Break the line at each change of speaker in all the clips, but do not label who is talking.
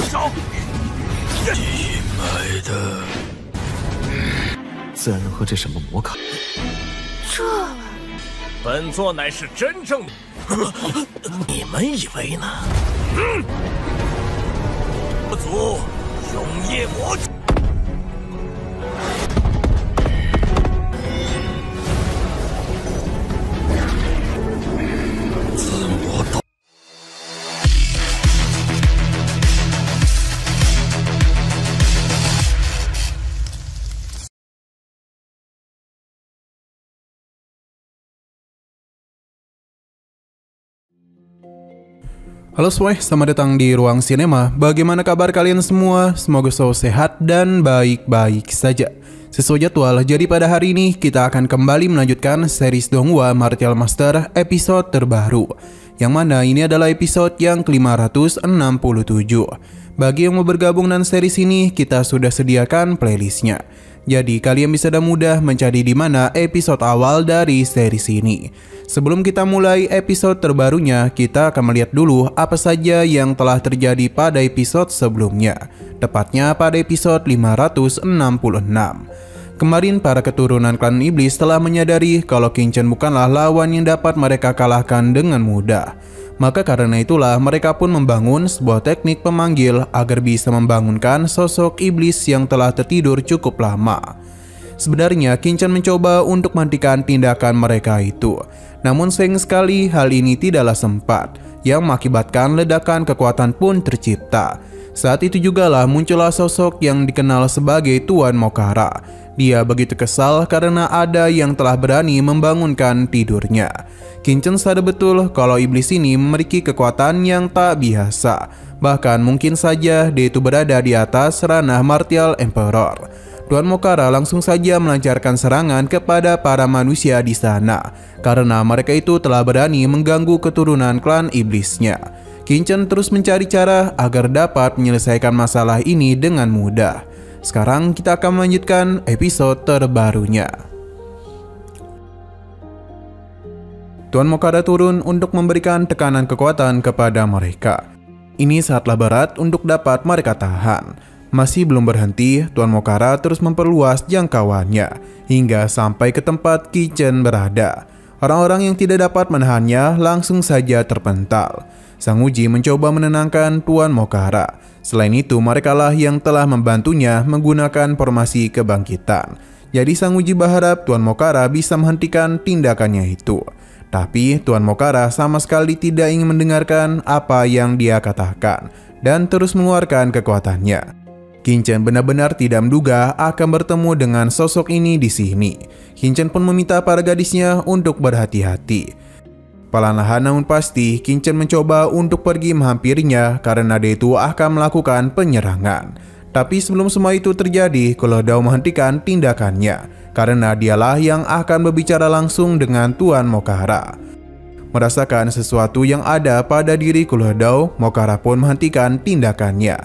你买的自然能和这什么魔卡。
本座乃是真正的，
你们以为呢？
不足，永夜魔主。
自魔道。
Halo semuanya, selamat datang di Ruang Sinema. Bagaimana kabar kalian semua? Semoga selalu sehat dan baik-baik saja. Sesuai jadwal, jadi pada hari ini kita akan kembali melanjutkan series Donghua Martial Master episode terbaru, yang mana ini adalah episode yang ke-567. Bagi yang mau bergabung dengan series ini, kita sudah sediakan playlistnya. Jadi kalian bisa dengan mudah mencari di mana episode awal dari series ini. Sebelum kita mulai episode terbarunya, kita akan melihat dulu apa saja yang telah terjadi pada episode sebelumnya, tepatnya pada episode 566. Kemarin para keturunan klan iblis telah menyadari kalau Qingchen bukanlah lawan yang dapat mereka kalahkan dengan mudah. Maka karena itulah mereka pun membangun sebuah teknik pemanggil agar bisa membangunkan sosok iblis yang telah tertidur cukup lama. Sebenarnya Qingchen mencoba untuk menghentikan tindakan mereka itu, namun sayang sekali hal ini tidaklah sempat, yang mengakibatkan ledakan kekuatan pun tercipta. Saat itu jugalah muncullah sosok yang dikenal sebagai Tuan Mokara. Dia begitu kesal karena ada yang telah berani membangunkan tidurnya. Qingchen sadar betul kalau iblis ini memiliki kekuatan yang tak biasa. Bahkan mungkin saja dia itu berada di atas ranah Martial Emperor. Tuan Mokara langsung saja melancarkan serangan kepada para manusia di sana, karena mereka itu telah berani mengganggu keturunan klan iblisnya. Qingchen terus mencari cara agar dapat menyelesaikan masalah ini dengan mudah. Sekarang kita akan melanjutkan episode terbarunya. Tuan Mokara turun untuk memberikan tekanan kekuatan kepada mereka. Ini sangatlah berat untuk dapat mereka tahan. Masih belum berhenti, Tuan Mokara terus memperluas jangkauannya hingga sampai ke tempat Qingchen berada. Orang-orang yang tidak dapat menahannya langsung saja terpental. Sang Uji mencoba menenangkan Tuan Mokara. Selain itu, merekalah yang telah membantunya menggunakan formasi kebangkitan. Jadi Sang Uji berharap Tuan Mokara bisa menghentikan tindakannya itu. Tapi Tuan Mokara sama sekali tidak ingin mendengarkan apa yang dia katakan dan terus mengeluarkan kekuatannya. Qingchen benar-benar tidak menduga akan bertemu dengan sosok ini di sini. Qingchen pun meminta para gadisnya untuk berhati-hati. Perlahan namun pasti, Qingchen mencoba untuk pergi menghampirinya karena dia itu akan melakukan penyerangan. Tapi sebelum semua itu terjadi, Kulo Dao menghentikan tindakannya karena dialah yang akan berbicara langsung dengan Tuan Mokara. Merasakan sesuatu yang ada pada diri Kulo Dao, Mokara pun menghentikan tindakannya.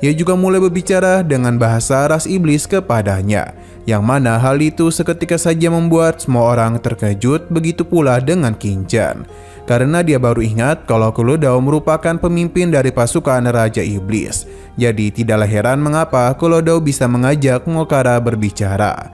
Ia juga mulai berbicara dengan bahasa ras iblis kepadanya, yang mana hal itu seketika saja membuat semua orang terkejut, begitu pula dengan Qingchen. Karena dia baru ingat kalau Kulo Dao merupakan pemimpin dari pasukan Raja Iblis. Jadi tidaklah heran mengapa Kulo Dao bisa mengajak Mokara berbicara.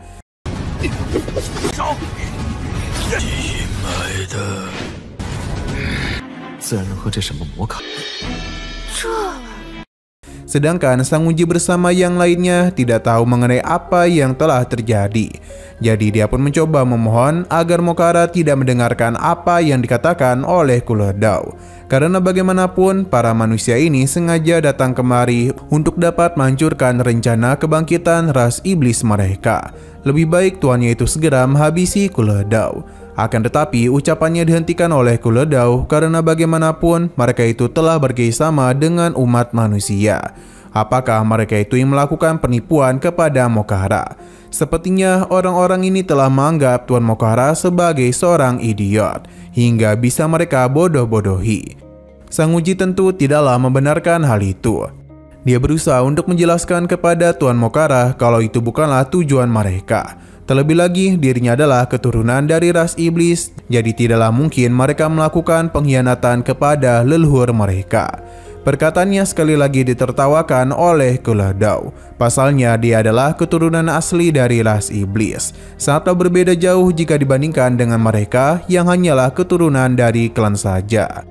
Sedangkan Sang Uji bersama yang lainnya tidak tahu mengenai apa yang telah terjadi. Jadi dia pun mencoba memohon agar Mokara tidak mendengarkan apa yang dikatakan oleh Kulo Dao. Karena bagaimanapun para manusia ini sengaja datang kemari untuk dapat menghancurkan rencana kebangkitan ras iblis mereka. Lebih baik tuannya itu segera menghabisi Kulo Dao. Akan tetapi ucapannya dihentikan oleh Kulo Dao karena bagaimanapun mereka itu telah bekerjasama dengan umat manusia. Apakah mereka itu yang melakukan penipuan kepada Mokara? Sepertinya orang-orang ini telah menganggap Tuan Mokara sebagai seorang idiot, hingga bisa mereka bodoh-bodohi. Sang Uji tentu tidaklah membenarkan hal itu. Dia berusaha untuk menjelaskan kepada Tuan Mokara kalau itu bukanlah tujuan mereka. Terlebih lagi, dirinya adalah keturunan dari ras iblis, jadi tidaklah mungkin mereka melakukan pengkhianatan kepada leluhur mereka. Perkataannya sekali lagi ditertawakan oleh Kuladau. Pasalnya dia adalah keturunan asli dari ras iblis. Sangatlah berbeda jauh jika dibandingkan dengan mereka yang hanyalah keturunan dari klan saja.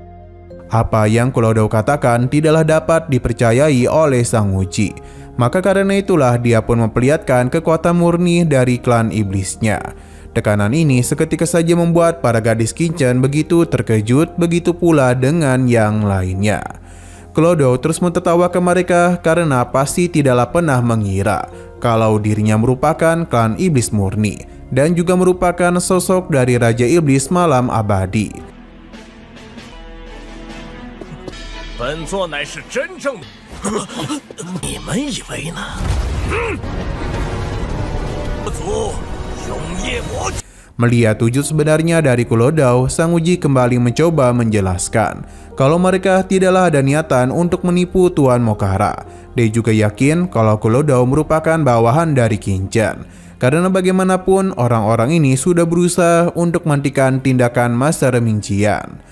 Apa yang Kuladau katakan tidaklah dapat dipercayai oleh Sang Uji. Maka karena itulah dia pun memperlihatkan kekuatan murni dari klan iblisnya. Tekanan ini seketika saja membuat para gadis Kincen begitu terkejut, begitu pula dengan yang lainnya. Kuladau terus mentertawakan mereka karena pasti tidaklah pernah mengira kalau dirinya merupakan klan iblis murni dan juga merupakan sosok dari Raja Iblis Malam Abadi.
本座乃是真正的。
你们以为呢？
不足，永夜魔。
Melihat wujud sebenarnya dari Kuladau, Sang Uji kembali mencoba menjelaskan kalau mereka tidaklah ada niatan untuk menipu Tuan Mokara. Dia juga yakin kalau Kuladau merupakan bawahan dari Kincen. Karena bagaimanapun orang-orang ini sudah berusaha untuk menghentikan tindakan Master Ming Qian.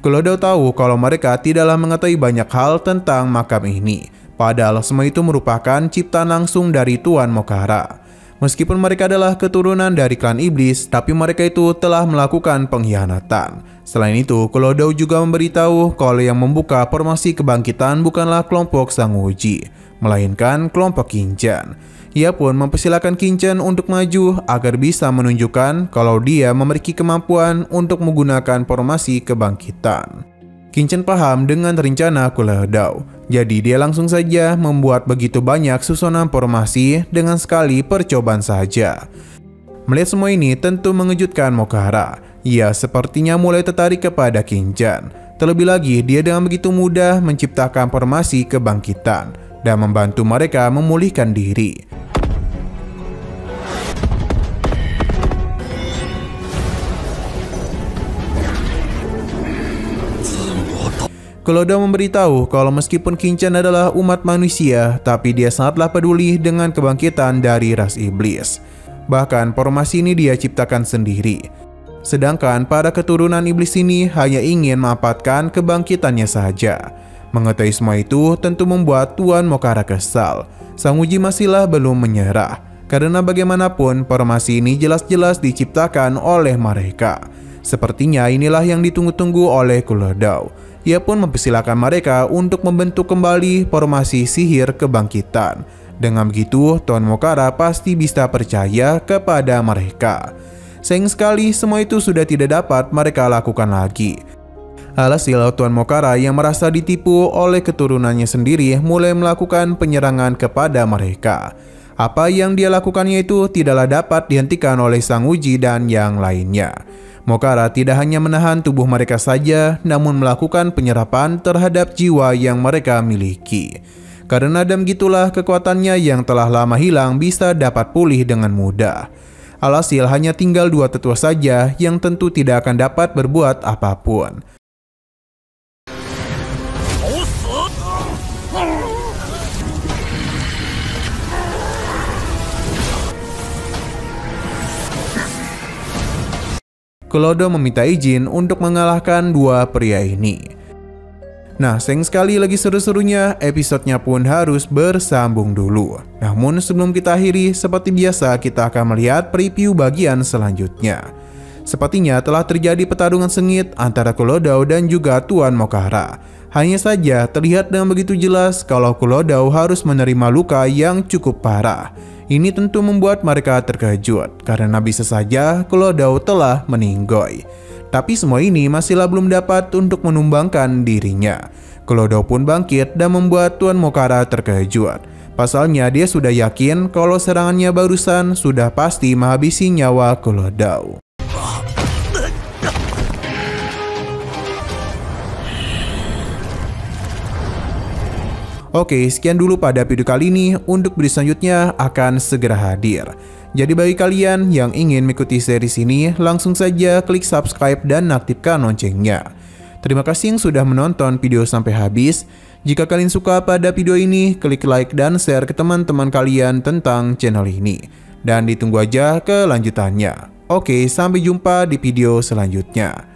Kuladau tahu kalau mereka tidaklah mengetahui banyak hal tentang makam ini. Padahal semua itu merupakan ciptaan langsung dari Tuan Mokara. Meskipun mereka adalah keturunan dari klan iblis, tapi mereka itu telah melakukan pengkhianatan. Selain itu, Kuladau juga memberitahu kalau yang membuka formasi kebangkitan bukanlah kelompok Sang Uji, melainkan kelompok Kincen. Ia pun mempersilahkan Kincen untuk maju agar bisa menunjukkan kalau dia memiliki kemampuan untuk menggunakan formasi kebangkitan. Kincen paham dengan rencana Kuladau, jadi dia langsung saja membuat begitu banyak susunan formasi dengan sekali percobaan saja. Melihat semua ini tentu mengejutkan Mokara. Ia sepertinya mulai tertarik kepada Kincen. Terlebih lagi dia dengan begitu mudah menciptakan formasi kebangkitan dan membantu mereka memulihkan diri. Kuladau memberitahu kalau meskipun Kincen adalah umat manusia, tapi dia sangatlah peduli dengan kebangkitan dari ras iblis. Bahkan formasi ini dia ciptakan sendiri. Sedangkan para keturunan iblis ini hanya ingin memanfaatkan kebangkitannya saja. Mengetahui semua itu tentu membuat Tuan Mokara kesal. Sang Uji masihlah belum menyerah. Karena bagaimanapun formasi ini jelas-jelas diciptakan oleh mereka. Sepertinya inilah yang ditunggu-tunggu oleh Kuladau. Ia pun mempersilahkan mereka untuk membentuk kembali formasi sihir kebangkitan. Dengan begitu, Tuan Mokara pasti bisa percaya kepada mereka. Sayang sekali semua itu sudah tidak dapat mereka lakukan lagi. Alhasil Tuan Mokara yang merasa ditipu oleh keturunannya sendiri mulai melakukan penyerangan kepada mereka. Apa yang dia lakukannya itu tidaklah dapat dihentikan oleh Sang Uji dan yang lainnya. Mokara tidak hanya menahan tubuh mereka saja, namun melakukan penyerapan terhadap jiwa yang mereka miliki. Karena gitulah kekuatannya yang telah lama hilang bisa dapat pulih dengan mudah. Alhasil hanya tinggal dua tetua saja yang tentu tidak akan dapat berbuat apapun. Kuladau meminta izin untuk mengalahkan dua pria ini. Nah, sayang sekali lagi seru-serunya, episodenya pun harus bersambung dulu. Namun sebelum kita akhiri, seperti biasa kita akan melihat preview bagian selanjutnya. Sepertinya telah terjadi pertarungan sengit antara Kuladau dan juga Tuan Mokara. Hanya saja terlihat dengan begitu jelas kalau Kuladau harus menerima luka yang cukup parah. Ini tentu membuat mereka terkejut karena bisa saja Kuladau telah meninggoy. Tapi semua ini masihlah belum dapat untuk menumbangkan dirinya. Kuladau pun bangkit dan membuat Tuan Mokara terkejut. Pasalnya dia sudah yakin kalau serangannya barusan sudah pasti menghabisi nyawa Kuladau. Oke, sekian dulu pada video kali ini. Untuk video selanjutnya akan segera hadir. Jadi bagi kalian yang ingin mengikuti series ini, langsung saja klik subscribe dan aktifkan loncengnya. Terima kasih yang sudah menonton video sampai habis. Jika kalian suka pada video ini, klik like dan share ke teman-teman kalian tentang channel ini. Dan ditunggu aja kelanjutannya. Oke, sampai jumpa di video selanjutnya.